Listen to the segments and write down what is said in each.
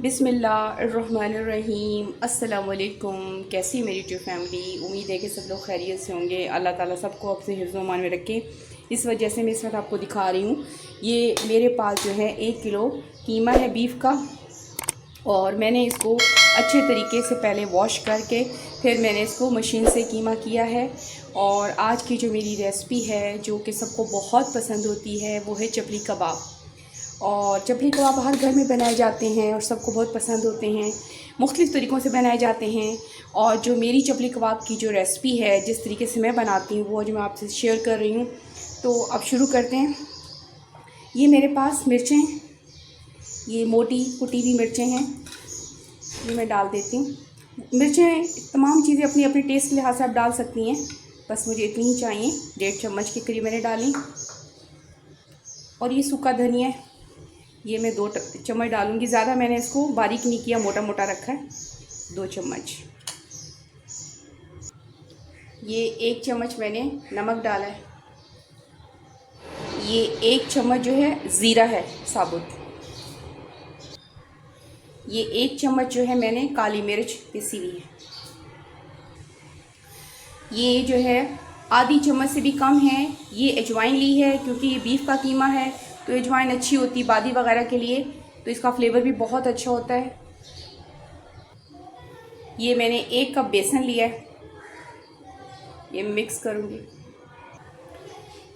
बिस्मिल्लाहिर्रहमानिर्रहीम। अस्सलाम वालेकुम। कैसी है मेरी यूट्यूब फैमिली? उम्मीद है कि सब लोग खैरियत से होंगे। अल्लाह ताला सबको अपने हिफ्ज़ व अमान में रखे। इस वजह से मैं इस वक्त आपको दिखा रही हूँ। ये मेरे पास जो है 1 किलो कीमा है बीफ का, और मैंने इसको अच्छे तरीके से पहले वॉश करके फिर मैंने इसको मशीन से कीमा किया है। और आज की जो मेरी रेसिपी है जो कि सबको बहुत पसंद होती है वो है चपली कबाब। और चपली कबाब हर घर में बनाए जाते हैं और सबको बहुत पसंद होते हैं। मुख्तलिफ़ तरीक़ों से बनाए जाते हैं। और जो मेरी चपली कबाब की जो रेसिपी है, जिस तरीके से मैं बनाती हूँ, वो जो मैं आपसे शेयर कर रही हूँ। तो अब शुरू करते हैं। ये मेरे पास मिर्चें, ये मोटी कुटी हुई मिर्चें हैं, ये मैं डाल देती हूँ। मिर्चें तमाम चीज़ें अपनी अपनी टेस्ट के लिहाज से आप डाल सकती हैं, बस मुझे इतनी ही चाहिए। 1.5 चम्मच के करीब मैंने डाली। और ये सूखा धनिया है, ये मैं 2 चम्मच डालूँगी। ज़्यादा मैंने इसको बारीक नहीं किया, मोटा मोटा रखा है। 2 चम्मच। ये 1 चम्मच मैंने नमक डाला है। ये 1 चम्मच जो है ज़ीरा है साबुत। ये 1 चम्मच जो है मैंने काली मिर्च पिसी हुई है। ये जो है आधी चम्मच से भी कम है। ये अजवाइन ली है, क्योंकि ये बीफ का कीमा है तो अजवाइन अच्छी होती है बादी वगैरह के लिए, तो इसका फ्लेवर भी बहुत अच्छा होता है। ये मैंने 1 कप बेसन लिया है, ये मिक्स करूँगी।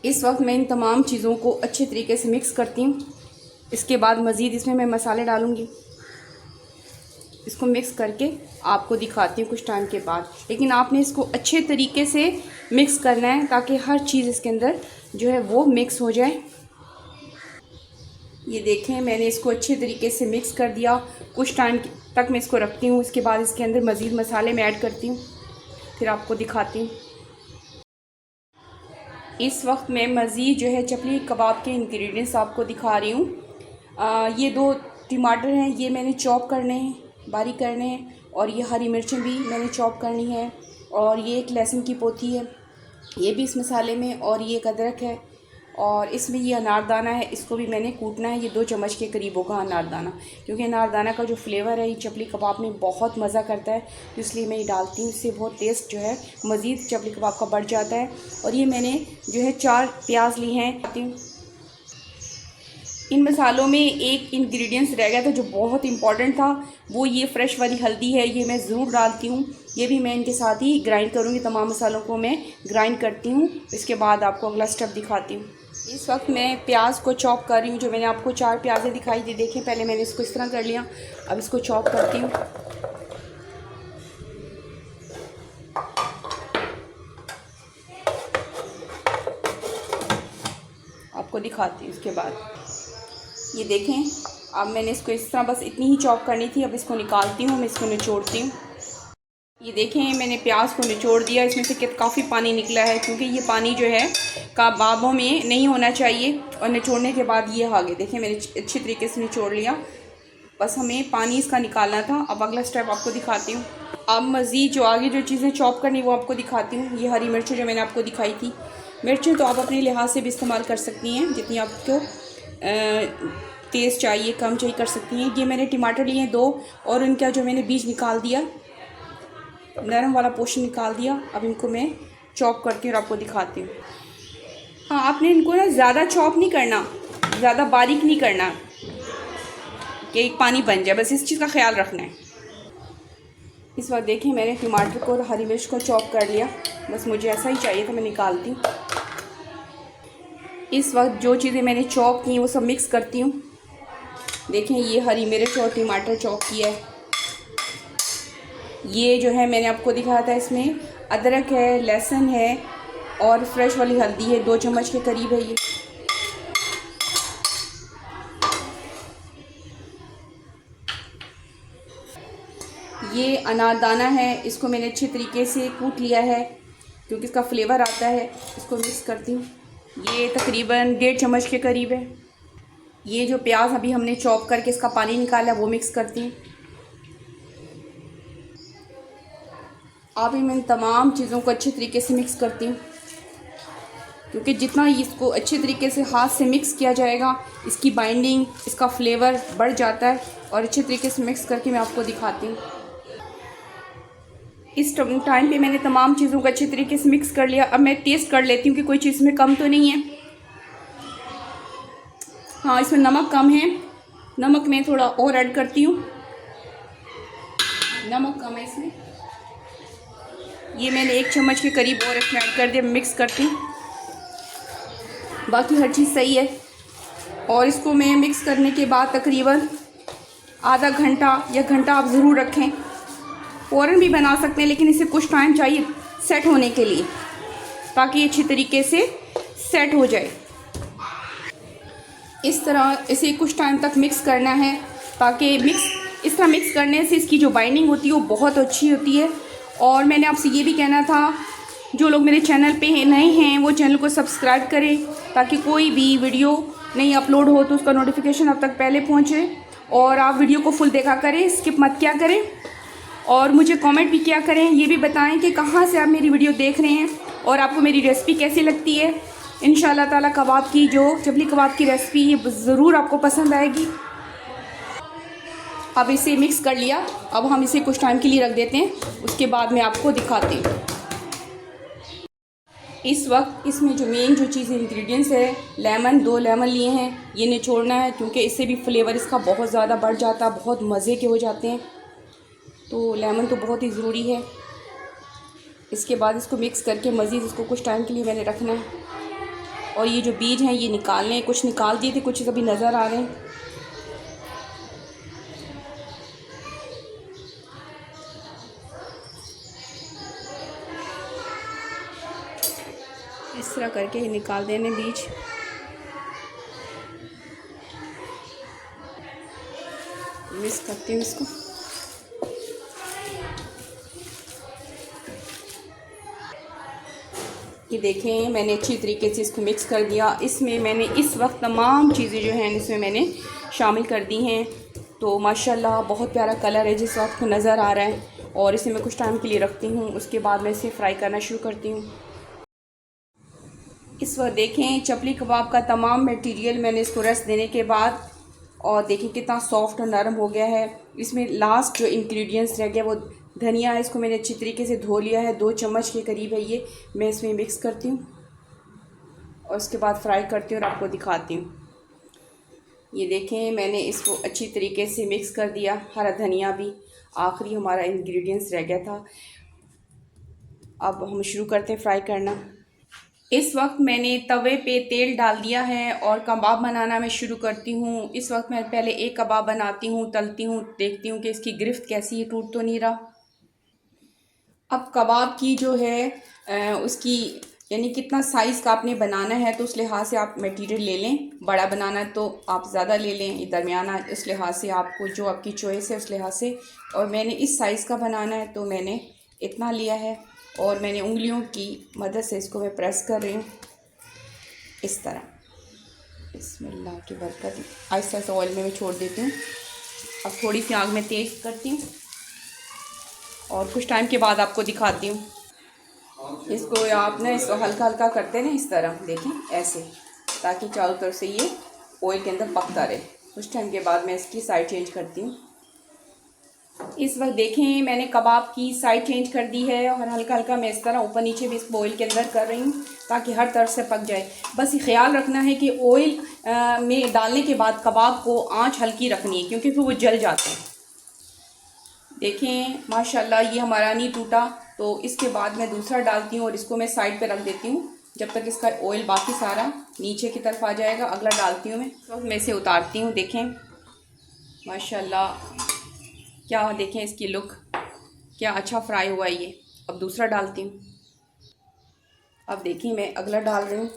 इस वक्त मैं इन तमाम चीज़ों को अच्छे तरीके से मिक्स करती हूँ। इसके बाद मज़ीद इसमें मैं मसाले डालूँगी। इसको मिक्स करके आपको दिखाती हूँ कुछ टाइम के बाद। लेकिन आपने इसको अच्छे तरीके से मिक्स करना है ताकि हर चीज़ इसके अंदर जो है वो मिक्स हो जाए। ये देखें, मैंने इसको अच्छे तरीके से मिक्स कर दिया। कुछ टाइम तक मैं इसको रखती हूँ। इसके बाद इसके अंदर मज़ीद मसाले मैं ऐड करती हूँ, फिर आपको दिखाती हूँ। इस वक्त मैं मज़ीद जो है चपली कबाब के इंग्रेडिएंट्स आपको दिखा रही हूँ। ये 2 टमाटर हैं, ये मैंने चॉप करने हैं, बारीक करने हैं। और ये हरी मिर्चें भी मैंने चॉप करनी है। और ये 1 लहसुन की पोथी है, ये भी इस मसाले में। और ये एक अदरक है। और इसमें ये अनारदाना है, इसको भी मैंने कूटना है। ये 2 चम्मच के करीब होगा अनारदाना, क्योंकि अनारदाना का जो फ्लेवर है ये चपली कबाब में बहुत मज़ा करता है, तो इसलिए मैं ये डालती हूँ। इससे बहुत टेस्ट जो है मज़ीद चपली कबाब का बढ़ जाता है। और ये मैंने जो है 4 प्याज ली हैं। इन मसालों में एक इंग्रेडिएंट्स रह गया था जो बहुत इंपॉर्टेंट था, वो ये फ्रेश वाली हल्दी है, ये मैं ज़रूर डालती हूँ। ये भी मैं इनके साथ ही ग्राइंड करूँगी। तमाम मसालों को मैं ग्राइंड करती हूँ, इसके बाद आपको अगला स्टेप दिखाती हूँ। इस वक्त मैं प्याज को चॉप कर रही हूँ। जो मैंने आपको 4 प्याज़ें दिखाई थी, देखें पहले मैंने इसको इस तरह कर लिया। अब इसको चॉप करती हूँ। आपको दिखाती हूँ इसके बाद। ये देखें, अब मैंने इसको इस तरह बस इतनी ही चॉप करनी थी। अब इसको निकालती हूँ, मैं इसको निचोड़ती हूँ। ये देखें, मैंने प्याज को निचोड़ दिया। इसमें से काफ़ी पानी निकला है, क्योंकि ये पानी जो है कबाबों में नहीं होना चाहिए। और निचोड़ने के बाद ये आ गए, देखें मैंने अच्छी तरीके से निचोड़ लिया। बस हमें पानी इसका निकालना था। अब अगला स्टेप आपको दिखाती हूँ। अब मज़ीद जो आगे जो चीज़ें चॉप करनी वो आपको दिखाती हूँ। ये हरी मिर्चें जो मैंने आपको दिखाई थी, मिर्चें तो आप अपने लिहाज से भी इस्तेमाल कर सकती हैं, जितनी आपको तेज़ चाहिए कम चाहिए कर सकती हैं। ये मैंने टमाटर लिए हैं 2, और इनका जो मैंने बीज निकाल दिया, नरम वाला पोर्शन निकाल दिया। अब इनको मैं चॉप करती हूँ और आपको दिखाती हूँ। हाँ, आपने इनको ना ज़्यादा चॉप नहीं करना, ज़्यादा बारीक नहीं करना कि एक पानी बन जाए, बस इस चीज़ का ख्याल रखना है। इस वक्त देखें, मैंने टमाटर को और हरी मिर्च को चॉप कर लिया, बस मुझे ऐसा ही चाहिए था। मैं निकालती हूँ। इस वक्त जो चीज़ें मैंने चॉप की वो सब मिक्स करती हूँ। देखें, ये हरी मिर्च और टमाटर चॉप किया है। ये जो है मैंने आपको दिखाया था, इसमें अदरक है, लहसुन है और फ्रेश वाली हल्दी है, 2 चम्मच के करीब है। ये अनारदाना है, इसको मैंने अच्छे तरीके से कूट लिया है, क्योंकि इसका फ्लेवर आता है। इसको मिक्स करती हूँ। ये तकरीबन 1.5 चम्मच के करीब है। ये जो प्याज अभी हमने चॉप करके इसका पानी निकाला वो मिक्स करती हूँ। अब मैं तमाम चीज़ों को अच्छे तरीके से मिक्स करती हूँ, क्योंकि जितना इसको अच्छे तरीके से हाथ से मिक्स किया जाएगा, इसकी बाइंडिंग, इसका फ्लेवर बढ़ जाता है। और अच्छे तरीके से मिक्स करके मैं आपको दिखाती हूँ। इस टाइम पे मैंने तमाम चीज़ों को अच्छे तरीके से मिक्स कर लिया। अब मैं टेस्ट कर लेती हूँ कि कोई चीज़ में कम तो नहीं है। हाँ, इसमें नमक कम है, नमक मैं थोड़ा और ऐड करती हूँ। नमक कम है इसमें, ये मैंने 1 चम्मच के करीब और इसमें ऐड कर दिया। मिक्स करती हूँ, बाकी हर चीज़ सही है। और इसको मैं मिक्स करने के बाद तकरीबन आधा घंटा या घंटा आप ज़रूर रखें। फ़ौरन भी बना सकते हैं, लेकिन इसे कुछ टाइम चाहिए सेट होने के लिए, ताकि अच्छी तरीके से सेट हो जाए। इस तरह इसे कुछ टाइम तक मिक्स करना है, ताकि इस तरह मिक्स करने से इसकी जो बाइंडिंग होती है वो बहुत अच्छी होती है। और मैंने आपसे ये भी कहना था, जो लोग मेरे चैनल पे नए हैं वो चैनल को सब्सक्राइब करें, ताकि कोई भी वीडियो नहीं अपलोड हो तो उसका नोटिफिकेशन अब तक पहले पहुँचे। और आप वीडियो को फुल देखा करें, स्किप मत किया करें। और मुझे कमेंट भी किया करें, ये भी बताएं कि कहाँ से आप मेरी वीडियो देख रहे हैं और आपको मेरी रेसिपी कैसी लगती है। इंशाल्लाह ताला कबाब की, जो चपली कबाब की रेसिपी, ये ज़रूर आपको पसंद आएगी। अब इसे मिक्स कर लिया, अब हम इसे कुछ टाइम के लिए रख देते हैं, उसके बाद मैं आपको दिखाती हूँ। इस वक्त इसमें जो मेन जो चीज़ इंग्रेडिएंट्स है, लेमन, 2 लेमन लिए हैं, ये निचोड़ना है, क्योंकि इससे भी फ्लेवर इसका बहुत ज़्यादा बढ़ जाता है, बहुत मज़े के हो जाते हैं। तो लेमन तो बहुत ही ज़रूरी है। इसके बाद इसको मिक्स करके मज़ीद इसको कुछ टाइम के लिए मैंने रखना है। और ये जो बीज हैं ये निकालने हैं, कुछ निकाल दिए थे, कुछ अभी नज़र आ रहे हैं। इस तरह करके ये निकाल देने बीज। मिक्स करती हूँ इसको। ये देखें, मैंने अच्छी तरीके से इसको मिक्स कर दिया। इसमें मैंने इस वक्त तमाम चीज़ें जो हैं इसमें मैंने शामिल कर दी हैं। तो माशाल्लाह बहुत प्यारा कलर है जिस वक्त नज़र आ रहा है। और इसे मैं कुछ टाइम के लिए रखती हूँ, उसके बाद मैं इसे फ्राई करना शुरू करती हूँ। इस वक्त देखें, चपली कबाब का तमाम मटेरियल मैंने इसको रस देने के बाद, और देखिए कितना सॉफ्ट और नरम हो गया है। इसमें लास्ट जो इंग्रेडिएंट्स रह गया वो धनिया है, इसको मैंने अच्छी तरीके से धो लिया है, 2 चम्मच के करीब है ये। मैं इसमें मिक्स करती हूँ और उसके बाद फ्राई करती हूँ और आपको दिखाती हूँ। ये देखें, मैंने इसको अच्छी तरीके से मिक्स कर दिया। हरा धनिया भी आखिरी हमारा इंग्रेडिएंट्स रह गया था। अब हम शुरू करते हैं फ्राई करना। इस वक्त मैंने तवे पे तेल डाल दिया है और कबाब बनाना मैं शुरू करती हूँ। इस वक्त मैं पहले एक कबाब बनाती हूँ, तलती हूँ, देखती हूँ कि इसकी गिरफ्त कैसी है, टूट तो नहीं रहा। अब कबाब की जो है उसकी यानी कितना साइज़ का आपने बनाना है, तो उस लिहाज से आप मटेरियल ले लें। बड़ा बनाना है तो आप ज़्यादा ले लें, ये दरमियाना, इस लिहाज से आपको जो आपकी चॉइस है उस लिहाज से। और मैंने इस साइज़ का बनाना है तो मैंने इतना लिया है, और मैंने उंगलियों की मदद से इसको मैं प्रेस कर रही हूँ इस तरह। बिस्मिल्लाह की बरकत। आहिस्ता आहिस्ता ऑयल में मैं छोड़ देती हूँ। अब थोड़ी सी आग में तेज़ करती हूँ और कुछ टाइम के बाद आपको दिखाती हूँ। इसको आप ना इसको हल्का हल्का करते ना, इस तरह देखें ऐसे, ताकि चारों तरफ से ये ऑयल के अंदर पकता रहे। कुछ टाइम के बाद मैं इसकी साइड चेंज करती हूँ। इस वक्त देखें, मैंने कबाब की साइड चेंज कर दी है और हल्का हल्का मैं इस तरह ऊपर नीचे भी इस ऑयल के अंदर कर रही हूँ, ताकि हर तरफ से पक जाए। बस ये ख्याल रखना है कि ऑयल में डालने के बाद कबाब को आंच हल्की रखनी है, क्योंकि फिर वो जल जाते हैं। देखें माशाल्लाह ये हमारा नहीं टूटा। तो इसके बाद मैं दूसरा डालती हूँ और इसको मैं साइड पे रख देती हूँ जब तक इसका ऑयल बाकी सारा नीचे की तरफ आ जाएगा। अगला डालती हूँ मैं, तो मैं इसे उतारती हूँ। देखें माशाल्लाह क्या, देखें इसकी लुक क्या अच्छा फ्राई हुआ है ये। अब दूसरा डालती हूँ। अब देखिए मैं अगला डाल रही हूँ।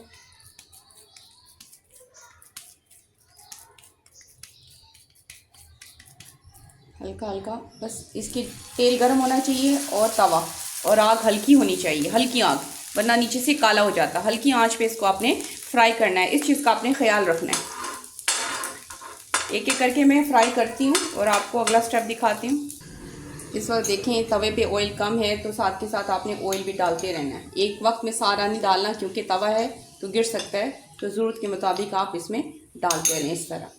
हल्का हल्का, बस इसकी तेल गर्म होना चाहिए और तवा और आग हल्की होनी चाहिए, हल्की आग, वरना नीचे से काला हो जाता। हल्की आंच पे इसको आपने फ्राई करना है, इस चीज़ का आपने ख्याल रखना है। एक एक करके मैं फ्राई करती हूँ और आपको अगला स्टेप दिखाती हूँ। इस वक्त देखें तवे पे ऑयल कम है, तो साथ के साथ आपने ऑयल भी डालते रहना है। एक वक्त में सारा नहीं डालना, क्योंकि तवा है तो गिर सकता है, तो ज़रूरत के मुताबिक आप इसमें डालते रहें इस तरह।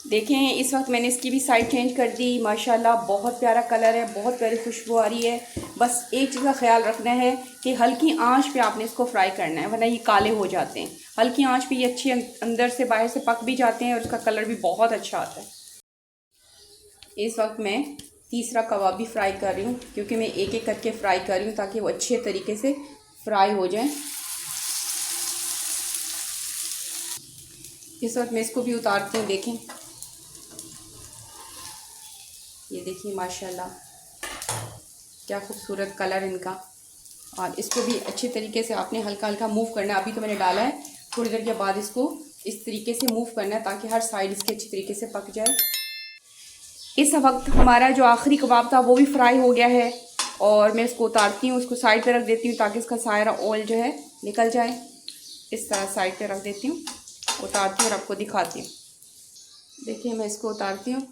देखें इस वक्त मैंने इसकी भी साइड चेंज कर दी। माशाल्लाह बहुत प्यारा कलर है, बहुत प्यारी खुशबू आ रही है। बस एक चीज़ का ख्याल रखना है कि हल्की आंच पे आपने इसको फ्राई करना है, वरना ये काले हो जाते हैं। हल्की आंच पे ये अच्छे अंदर से बाहर से पक भी जाते हैं और उसका कलर भी बहुत अच्छा आता है। इस वक्त मैं तीसरा कबाब भी फ्राई कर रही हूँ, क्योंकि मैं एक एक करके फ्राई कर रही हूँ ताकि वो अच्छे तरीके से फ्राई हो जाए। इस वक्त मैं इसको भी उतारती हूँ। देखें, ये देखिए माशाल्लाह क्या खूबसूरत कलर इनका। और इसको भी अच्छे तरीके से आपने हल्का हल्का मूव करना है। अभी तो मैंने डाला है, थोड़ी देर के बाद इसको इस तरीके से मूव करना है ताकि हर साइड इसके अच्छी तरीके से पक जाए। इस वक्त हमारा जो आखिरी कबाब था वो भी फ्राई हो गया है और मैं इसको उतारती हूँ, उसको साइड पे रख देती हूँ ताकि इसका सारा ऑयल जो है निकल जाए। इस तरह साइड पे रख देती हूँ, उतारती हूँ और आपको दिखाती हूँ। देखिए मैं इसको उतारती हूँ।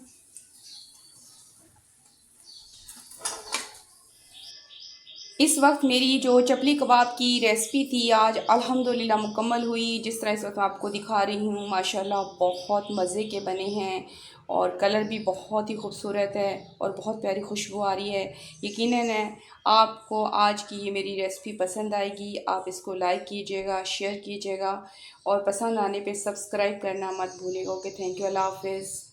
इस वक्त मेरी जो चपली कबाब की रेसिपी थी आज अल्हम्दुलिल्लाह मुकम्मल हुई। जिस तरह इस वक्त आपको दिखा रही हूँ माशाल्लाह बहुत मज़े के बने हैं और कलर भी बहुत ही खूबसूरत है और बहुत प्यारी खुशबू आ रही है। यकीनन है आपको आज की ये मेरी रेसिपी पसंद आएगी। आप इसको लाइक कीजिएगा, शेयर कीजिएगा और पसंद आने पे सब्सक्राइब करना मत भूलिएगा। ओके, थैंक यू, अल्लाह हाफ़िज़।